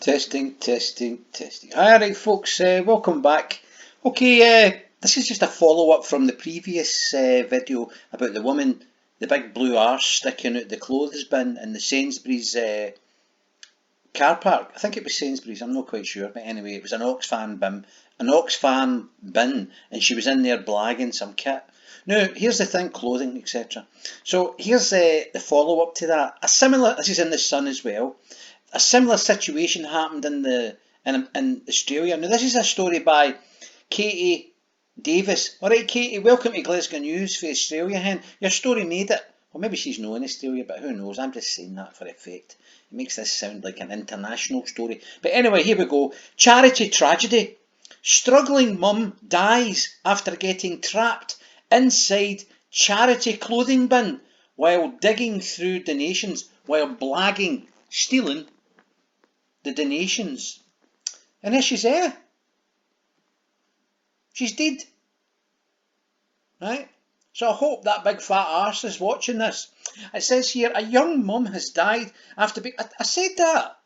Testing, testing, testing. Alright folks, welcome back. Okay, this is just a follow-up from the previous video about the woman, the big blue arse sticking out the clothes bin in the Sainsbury's car park. I think it was Sainsbury's, I'm not quite sure, but anyway, it was an Oxfam bin, and she was in there blagging some kit. Now, here's the thing, clothing, etc. So here's the follow-up to that. This is in the Sun as well. A similar situation happened in Australia. Now, this is a story by Katie Davis. Alright, Katie, welcome to Glesga News for Australia, hen. Your story made it. Well, maybe she's not in Australia, but who knows? I'm just saying that for effect. It makes this sound like an international story. But anyway, here we go. Charity tragedy. Struggling mum dies after getting trapped inside charity clothing bin while digging through donations, while stealing the donations. And there she's there. She's dead. Right? So I hope that big fat arse is watching this. It says here, a young mum has died after being... I said that.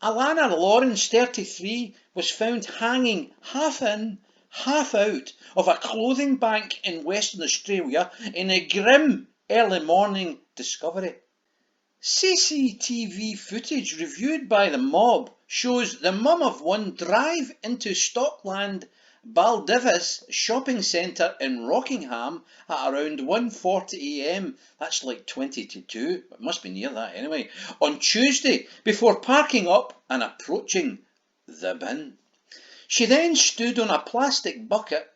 Alana Lawrence, 33, was found hanging half in, half out of a clothing bank in Western Australia in a grim early morning discovery. CCTV footage reviewed by the mob shows the mum of one drive into Stockland Baldivis shopping centre in Rockingham at around 1:40 AM. That's like 20 to 2, it must be near that anyway, on Tuesday, before parking up and approaching the bin. She then stood on a plastic bucket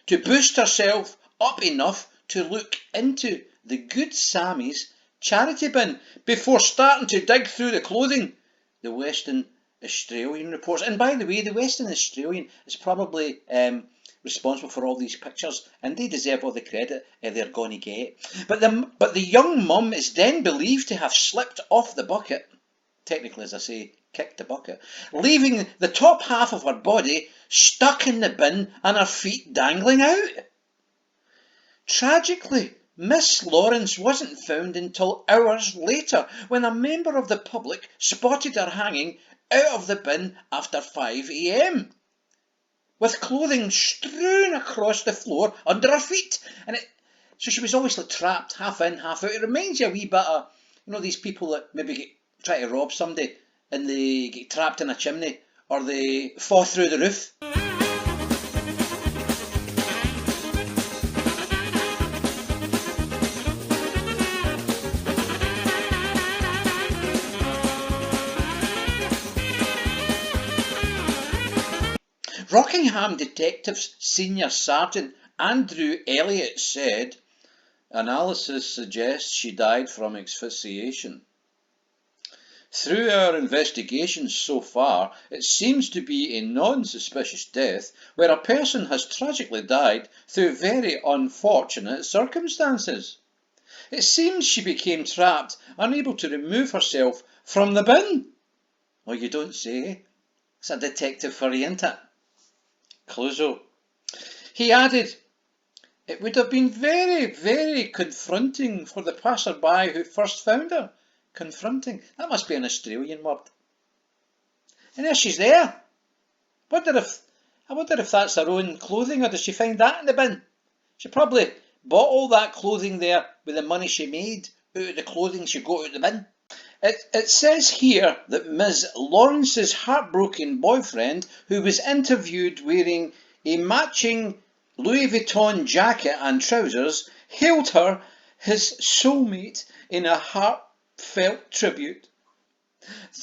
to boost herself up enough to look into the Good Sammy's charity bin before starting to dig through the clothing, the Western Australian reports. And by the way, the Western Australian is probably responsible for all these pictures, and they deserve all the credit they're going to get. But the young mum is then believed to have slipped off the bucket, technically as I say, kicked the bucket, leaving the top half of her body stuck in the bin and her feet dangling out. Tragically, Miss Lawrence wasn't found until hours later when a member of the public spotted her hanging out of the bin after 5 AM, with clothing strewn across the floor under her feet. So she was obviously trapped, half in, half out. It reminds you a wee bit of, these people that maybe try to rob somebody and they get trapped in a chimney or they fall through the roof. Rockingham Detectives Senior Sergeant Andrew Elliott said, analysis suggests she died from asphyxiation. Through our investigations so far, it seems to be a non-suspicious death where a person has tragically died through very unfortunate circumstances. It seems she became trapped, unable to remove herself from the bin. Well, you don't say. It's a detective for you, isn't it? Clouseau. He added, it would have been very, very confronting for the passer-by who first found her. Confronting. That must be an Australian word. And there she's there. I wonder if that's her own clothing, or does she find that in the bin? She probably bought all that clothing there with the money she made out of the clothing she got out of the bin. It says here that Ms. Lawrence's heartbroken boyfriend, who was interviewed wearing a matching Louis Vuitton jacket and trousers, hailed her his soulmate in a heartfelt tribute.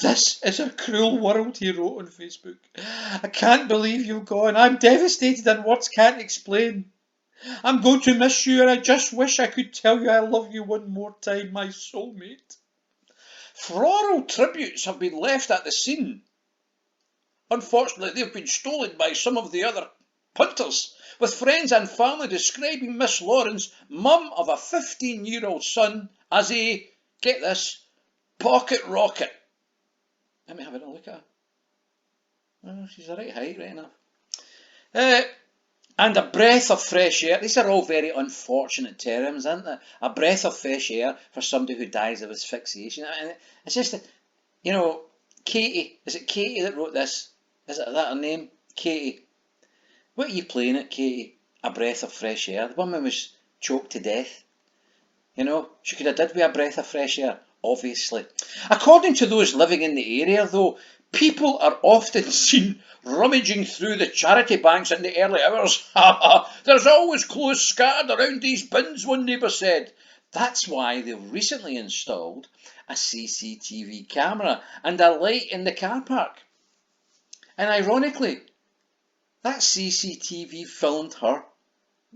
This is a cruel world, he wrote on Facebook. I can't believe you've gone. I'm devastated and words can't explain. I'm going to miss you and I just wish I could tell you I love you one more time, my soulmate. Floral tributes have been left at the scene. Unfortunately, they've been stolen by some of the other punters, with friends and family describing Miss Lawrence, mum of a 15-year-old son, as a, get this, pocket rocket. Let me have a look at her. Oh, she's the right height, right enough. And a breath of fresh air. These are all very unfortunate terms, aren't they? A breath of fresh air for somebody who dies of asphyxiation. And it's just, Katie, is it Katie that wrote this? Is it that her name? Katie. What are you playing at, Katie? A breath of fresh air. The woman was choked to death. You know, she could have did with a breath of fresh air, obviously. According to those living in the area, though, people are often seen rummaging through the charity banks in the early hours. There's always clothes scattered around these bins, one neighbour said. That's why they've recently installed a CCTV camera and a light in the car park. And ironically, that CCTV filmed her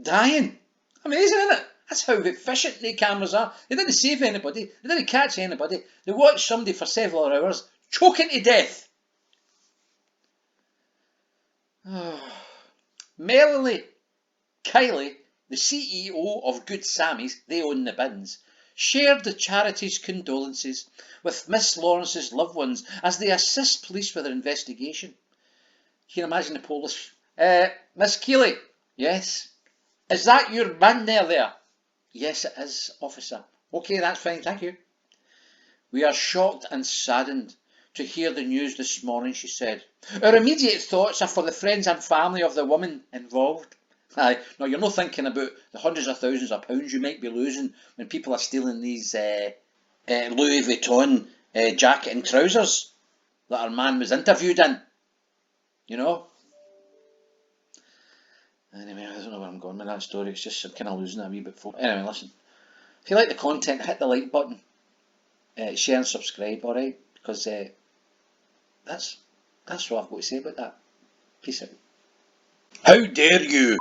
dying. Amazing, isn't it? That's how efficient the cameras are. They didn't save anybody. They didn't catch anybody. They watched somebody for several hours choking to death. Melanie Kiley, the CEO of Good Sammy's, they own the bins, shared the charity's condolences with Miss Lawrence's loved ones as they assist police with their investigation. You can imagine the police. Miss Keeley, yes. Is that your man there? Yes, it is, officer. Okay, that's fine, thank you. We are shocked and saddened to hear the news this morning, she said. Our immediate thoughts are for the friends and family of the woman involved. Aye, no, you're not thinking about the hundreds of thousands of pounds you might be losing when people are stealing these Louis Vuitton jacket and trousers that our man was interviewed in. You know? Anyway, I don't know where I'm going with that story. It's just I'm kind of losing it a wee bit. Anyway, listen. If you like the content, hit the like button, share and subscribe, alright? Because that's what I've got to say about that. Peace out. How dare you